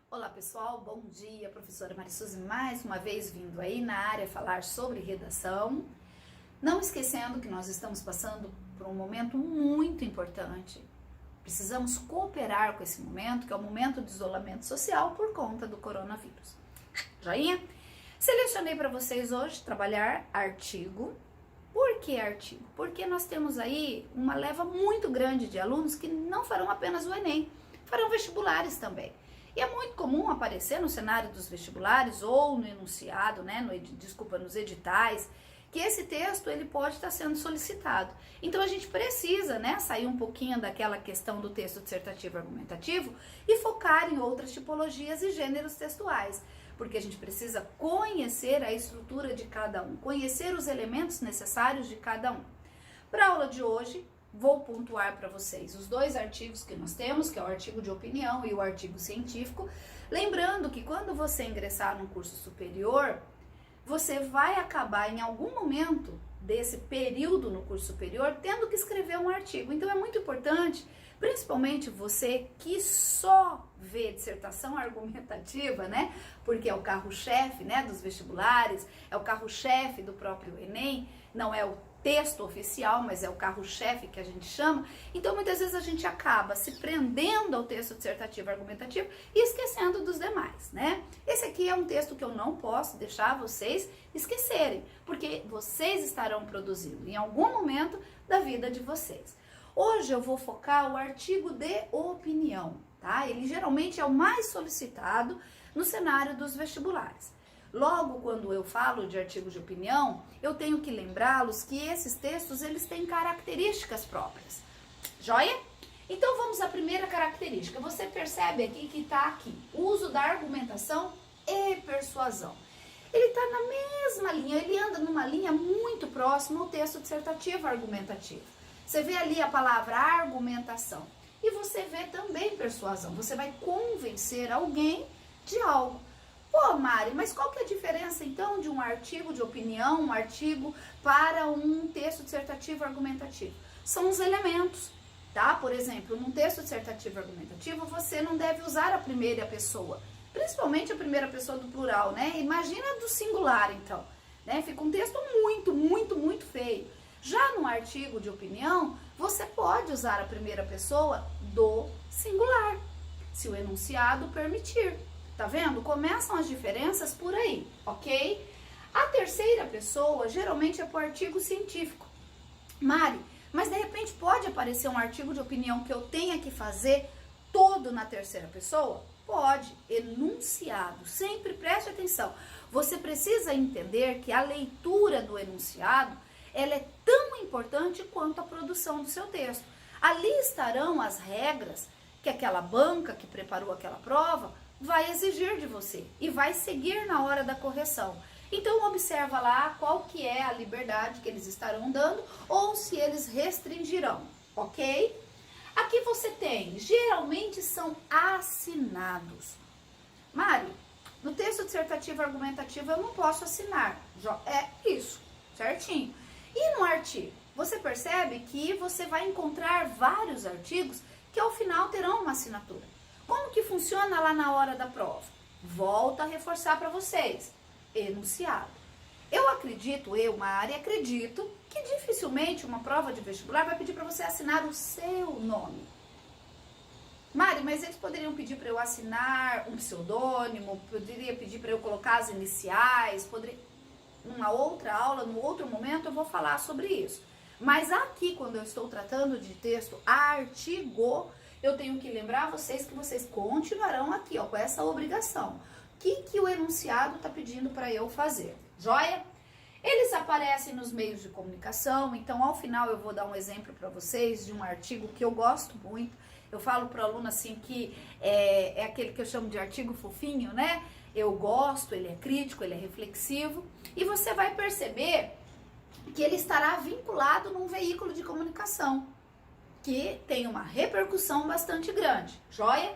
Olá pessoal, bom dia, professora Marisuzy mais uma vez vindo aí na área falar sobre redação. Não esquecendo que nós estamos passando por um momento muito importante. Precisamos cooperar com esse momento, que é o momento de isolamento social por conta do coronavírus. Joinha? Selecionei para vocês hoje trabalhar artigo. Por que artigo? Porque nós temos aí uma leva muito grande de alunos que não farão apenas o Enem, farão vestibulares também. E é muito comum aparecer no cenário dos vestibulares ou no enunciado, nos editais, que esse texto ele pode estar sendo solicitado. Então a gente precisa, sair um pouquinho daquela questão do texto dissertativo argumentativo e focar em outras tipologias e gêneros textuais, porque a gente precisa conhecer a estrutura de cada um, conhecer os elementos necessários de cada um. Para a aula de hoje, vou pontuar para vocês os dois artigos que nós temos, que é o artigo de opinião e o artigo científico. Lembrando que quando você ingressar no curso superior, você vai acabar em algum momento desse período no curso superior tendo que escrever um artigo. Então é muito importante, principalmente você que só vê dissertação argumentativa, porque é o carro-chefe, dos vestibulares, é o carro-chefe do próprio Enem, não é o texto oficial, mas é o carro-chefe que a gente chama. Então muitas vezes a gente acaba se prendendo ao texto dissertativo argumentativo e esquecendo dos demais, Esse aqui é um texto que eu não posso deixar vocês esquecerem, porque vocês estarão produzindo em algum momento da vida de vocês. Hoje eu vou focar o artigo de opinião, Ele geralmente é o mais solicitado no cenário dos vestibulares. Logo, quando eu falo de artigo de opinião, eu tenho que lembrá-los que esses textos, eles têm características próprias. Joia? Então, vamos à primeira característica. Você percebe aqui que está aqui, o uso da argumentação e persuasão. Ele está na mesma linha, ele anda numa linha muito próxima ao texto dissertativo argumentativo. Você vê ali a palavra argumentação e você vê também persuasão. Você vai convencer alguém de algo. Pô, Mari, mas qual que é a diferença então de um artigo de opinião, um artigo para um texto dissertativo argumentativo? São os elementos, Por exemplo, num texto dissertativo argumentativo, você não deve usar a primeira pessoa, principalmente a primeira pessoa do plural, Imagina do singular, então, Fica um texto muito feio. Já no artigo de opinião, você pode usar a primeira pessoa do singular, se o enunciado permitir. Tá vendo? Começam as diferenças por aí, ok? A terceira pessoa geralmente é para o artigo científico. Mari, mas de repente pode aparecer um artigo de opinião que eu tenha que fazer todo na terceira pessoa? Pode. Enunciado. Sempre preste atenção. Você precisa entender que a leitura do enunciado, ela é tão importante quanto a produção do seu texto. Ali estarão as regras que aquela banca que preparou aquela prova vai exigir de você e vai seguir na hora da correção. Então observa lá qual que é a liberdade que eles estarão dando ou se eles restringirão, ok? Aqui você tem, geralmente são assinados. Mari, no texto dissertativo argumentativo eu não posso assinar. É isso, certinho. E no artigo? Você percebe que você vai encontrar vários artigos que ao final terão uma assinatura. Como que funciona lá na hora da prova? Volto a reforçar para vocês. Enunciado. Mari, acredito que dificilmente uma prova de vestibular vai pedir para você assinar o seu nome. Mari, mas eles poderiam pedir para eu assinar um pseudônimo, poderia pedir para eu colocar as iniciais, numa outra aula, num outro momento eu vou falar sobre isso. Mas aqui, quando eu estou tratando de texto artigo, eu tenho que lembrar vocês que vocês continuarão aqui, com essa obrigação. O que o enunciado está pedindo para eu fazer? Joia? Eles aparecem nos meios de comunicação, então ao final eu vou dar um exemplo para vocês de um artigo que eu gosto muito. Eu falo para o aluno assim que é aquele que eu chamo de artigo fofinho, Eu gosto, ele é crítico, ele é reflexivo. E você vai perceber que ele estará vinculado num veículo de comunicação que tem uma repercussão bastante grande, joia?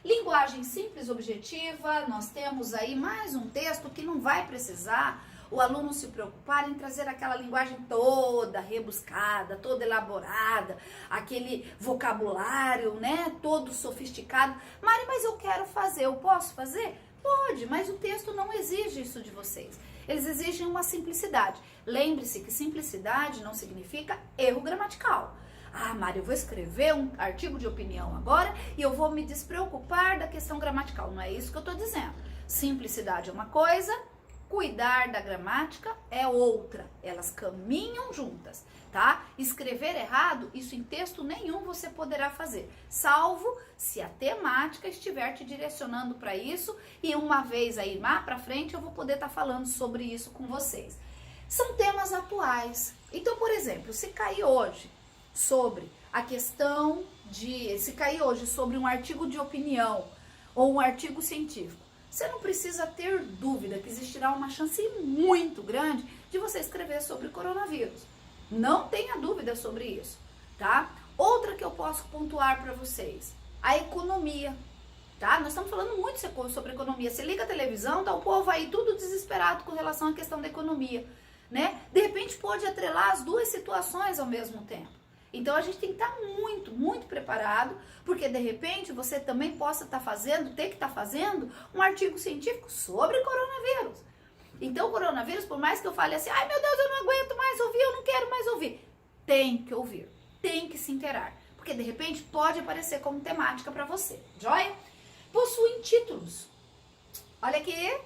Linguagem simples, objetiva, nós temos aí mais um texto que não vai precisar o aluno se preocupar em trazer aquela linguagem toda rebuscada, toda elaborada, aquele vocabulário, né, todo sofisticado. Mari, mas eu quero fazer, eu posso fazer? Pode, mas o texto não exige isso de vocês. Eles exigem uma simplicidade. Lembre-se que simplicidade não significa erro gramatical. Ah, Mari, eu vou escrever um artigo de opinião agora e eu vou me despreocupar da questão gramatical. Não é isso que eu estou dizendo. Simplicidade é uma coisa, cuidar da gramática é outra. Elas caminham juntas, tá? Escrever errado, isso em texto nenhum você poderá fazer, salvo se a temática estiver te direcionando para isso e uma vez aí lá para frente eu vou poder estar falando sobre isso com vocês. São temas atuais. Então, por exemplo, se cair hoje sobre a questão se cair hoje sobre um artigo de opinião ou um artigo científico, você não precisa ter dúvida que existirá uma chance muito grande de você escrever sobre coronavírus. Não tenha dúvida sobre isso, tá? Outra que eu posso pontuar para vocês, a economia, tá? Nós estamos falando muito sobre economia. Você liga a televisão, tá o povo aí tudo desesperado com relação à questão da economia, né? De repente pode atrelar as duas situações ao mesmo tempo. Então a gente tem que estar muito, muito preparado, porque de repente você também possa ter que estar fazendo um artigo científico sobre coronavírus. Então o coronavírus, por mais que eu fale assim, ai meu Deus, eu não aguento mais ouvir, eu não quero mais ouvir, tem que ouvir, tem que se inteirar, porque de repente pode aparecer como temática para você, joia? Possuem títulos. Olha aqui,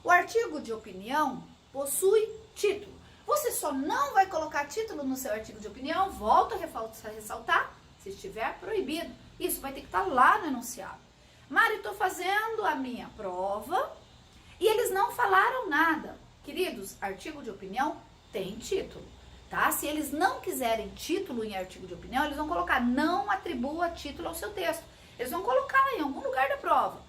o artigo de opinião possui título. Você só não vai colocar título no seu artigo de opinião, volto a ressaltar, se estiver proibido. Isso vai ter que estar lá no enunciado. Mari, estou fazendo a minha prova e eles não falaram nada. Queridos, artigo de opinião tem título, tá? Se eles não quiserem título em artigo de opinião, eles vão colocar não atribua título ao seu texto. Eles vão colocar em algum lugar da prova,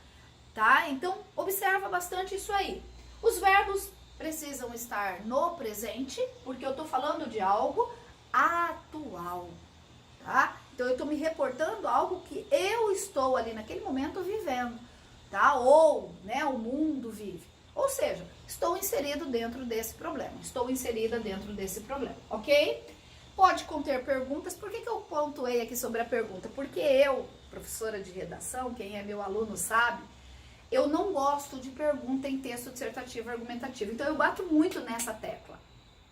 tá? Então, observa bastante isso aí. Os verbos precisam estar no presente, porque eu tô falando de algo atual, tá? Então eu tô me reportando a algo que eu estou ali naquele momento vivendo, tá? Ou, né, o mundo vive. Ou seja, estou inserido dentro desse problema, estou inserida dentro desse problema, ok? Pode conter perguntas. Por que eu pontuei aqui sobre a pergunta? Porque eu, professora de redação, quem é meu aluno sabe, eu não gosto de pergunta em texto dissertativo argumentativo. Então eu bato muito nessa tecla.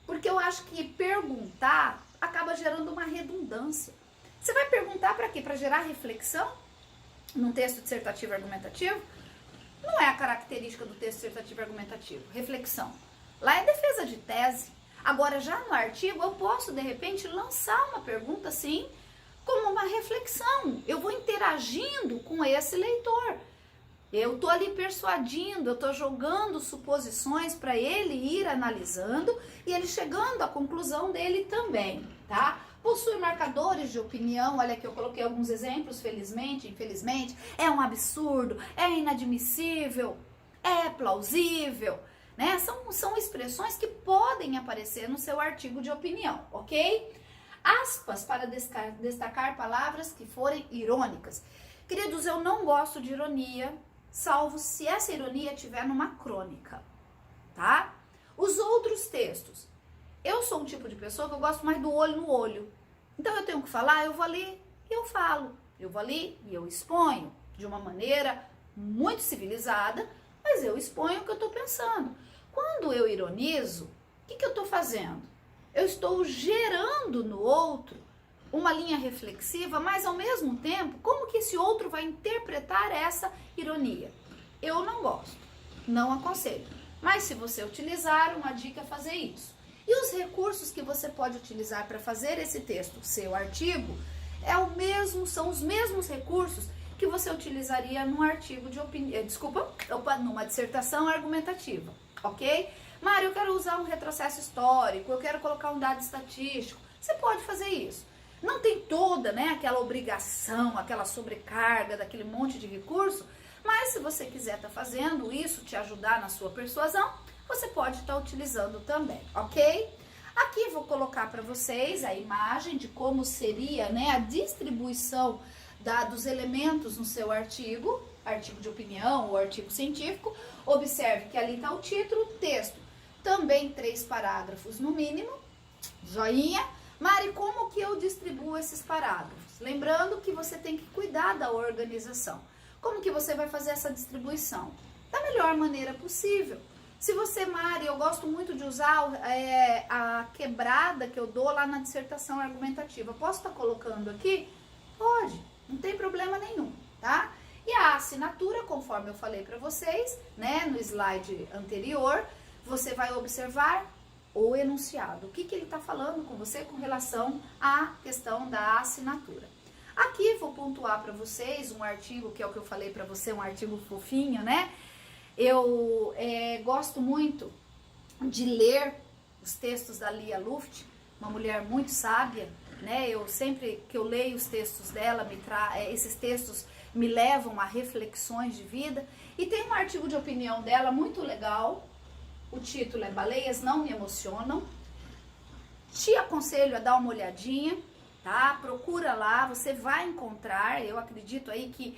Porque eu acho que perguntar acaba gerando uma redundância. Você vai perguntar para quê? Para gerar reflexão num texto dissertativo argumentativo? Não é a característica do texto dissertativo argumentativo. Reflexão. Lá é defesa de tese. Agora, já no artigo, eu posso, de repente, lançar uma pergunta assim, como uma reflexão. Eu vou interagindo com esse leitor. Eu tô ali persuadindo, eu tô jogando suposições para ele ir analisando e ele chegando à conclusão dele também, tá? Possui marcadores de opinião, olha aqui eu coloquei alguns exemplos, felizmente, infelizmente, é um absurdo, é inadmissível, é plausível, né? São expressões que podem aparecer no seu artigo de opinião, ok? Aspas para destacar palavras que forem irônicas. Queridos, eu não gosto de ironia, salvo se essa ironia estiver numa crônica, tá? Os outros textos. Eu sou um tipo de pessoa que eu gosto mais do olho no olho. Então eu tenho que falar, eu vou ali e eu falo. Eu vou ali e eu exponho de uma maneira muito civilizada, mas eu exponho o que eu estou pensando. Quando eu ironizo, o que eu estou fazendo? Eu estou gerando no outro uma linha reflexiva, mas ao mesmo tempo, como que esse outro vai interpretar essa ironia? Eu não gosto, não aconselho. Mas se você utilizar, uma dica é fazer isso. E os recursos que você pode utilizar para fazer esse texto, seu artigo, são os mesmos recursos que você utilizaria num artigo de opinião, numa dissertação argumentativa, ok? Mário, eu quero usar um retrocesso histórico, eu quero colocar um dado estatístico. Você pode fazer isso. Não tem toda, né, aquela obrigação, aquela sobrecarga daquele monte de recurso, mas se você quiser estar fazendo isso, te ajudar na sua persuasão, você pode estar utilizando também, ok? Aqui vou colocar para vocês a imagem de como seria, né, a distribuição dos elementos no seu artigo de opinião ou artigo científico. Observe que ali está o título, texto. também 3 parágrafos no mínimo, joinha. Mari, como que eu distribuo esses parágrafos? Lembrando que você tem que cuidar da organização. Como que você vai fazer essa distribuição? Da melhor maneira possível. Se você, Mari, eu gosto muito de usar a quebrada que eu dou lá na dissertação argumentativa. Posso estar colocando aqui? Pode, não tem problema nenhum, tá? E a assinatura, conforme eu falei para vocês, né, no slide anterior, você vai observar o enunciado. O que ele está falando com você com relação à questão da assinatura. Aqui vou pontuar para vocês um artigo, que é o que eu falei para você, um artigo fofinho, né? Eu gosto muito de ler os textos da Lia Luft, uma mulher muito sábia, né? Eu sempre que eu leio os textos dela, esses textos me levam a reflexões de vida. E tem um artigo de opinião dela muito legal, o título é Baleias Não Me Emocionam. Te aconselho a dar uma olhadinha, tá? Procura lá, você vai encontrar, eu acredito aí que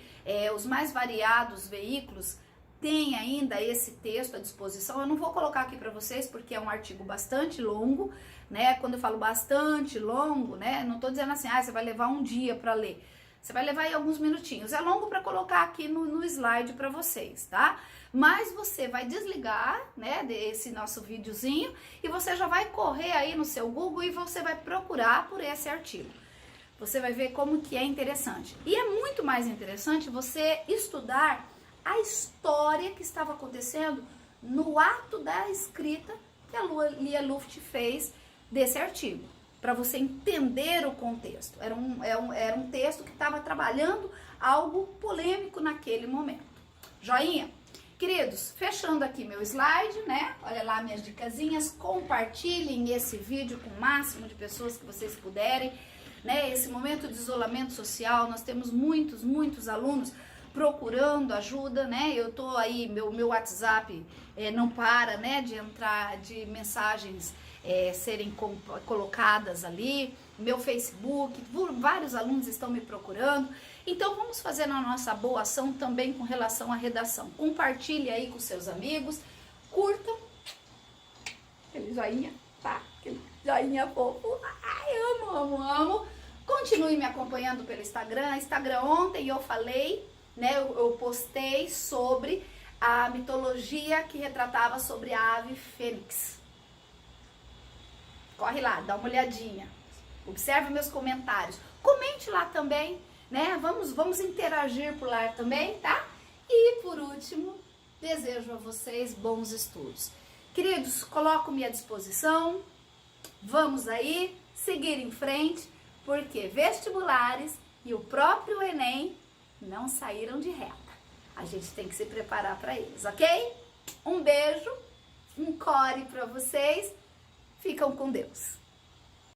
os mais variados veículos tem ainda esse texto à disposição. Eu não vou colocar aqui para vocês porque é um artigo bastante longo, né? Quando eu falo bastante longo, né? Não tô dizendo assim, você vai levar um dia para ler. Você vai levar aí alguns minutinhos. É longo para colocar aqui no slide para vocês, tá? Mas você vai desligar, né, desse nosso videozinho e você já vai correr aí no seu Google e você vai procurar por esse artigo. Você vai ver como que é interessante. E é muito mais interessante você estudar a história que estava acontecendo no ato da escrita que a Lia Luft fez desse artigo, para você entender o contexto. Era um texto que estava trabalhando algo polêmico naquele momento. Joinha? Queridos, fechando aqui meu slide, né? Olha lá minhas dicasinhas, compartilhem esse vídeo com o máximo de pessoas que vocês puderem, né? Esse momento de isolamento social, nós temos muitos alunos procurando ajuda, né? Eu tô aí, meu WhatsApp não para, né, de entrar, de mensagens serem colocadas ali, meu Facebook, vários alunos estão me procurando. Então vamos fazer a nossa boa ação também com relação à redação. Compartilhe aí com seus amigos, curtam, aquele joinha, tá? Aquele joinha fofo, ai, amo. Continue me acompanhando pelo Instagram, ontem eu falei, né, eu postei sobre a mitologia que retratava sobre a ave fênix. Corre lá, dá uma olhadinha, observe meus comentários, comente lá também, né? Vamos interagir por lá também, tá? E por último, desejo a vocês bons estudos. Queridos, coloco-me à disposição, vamos aí seguir em frente, porque vestibulares e o próprio Enem não saíram de reta. A gente tem que se preparar para eles, ok? Um beijo, um core para vocês. Ficam com Deus.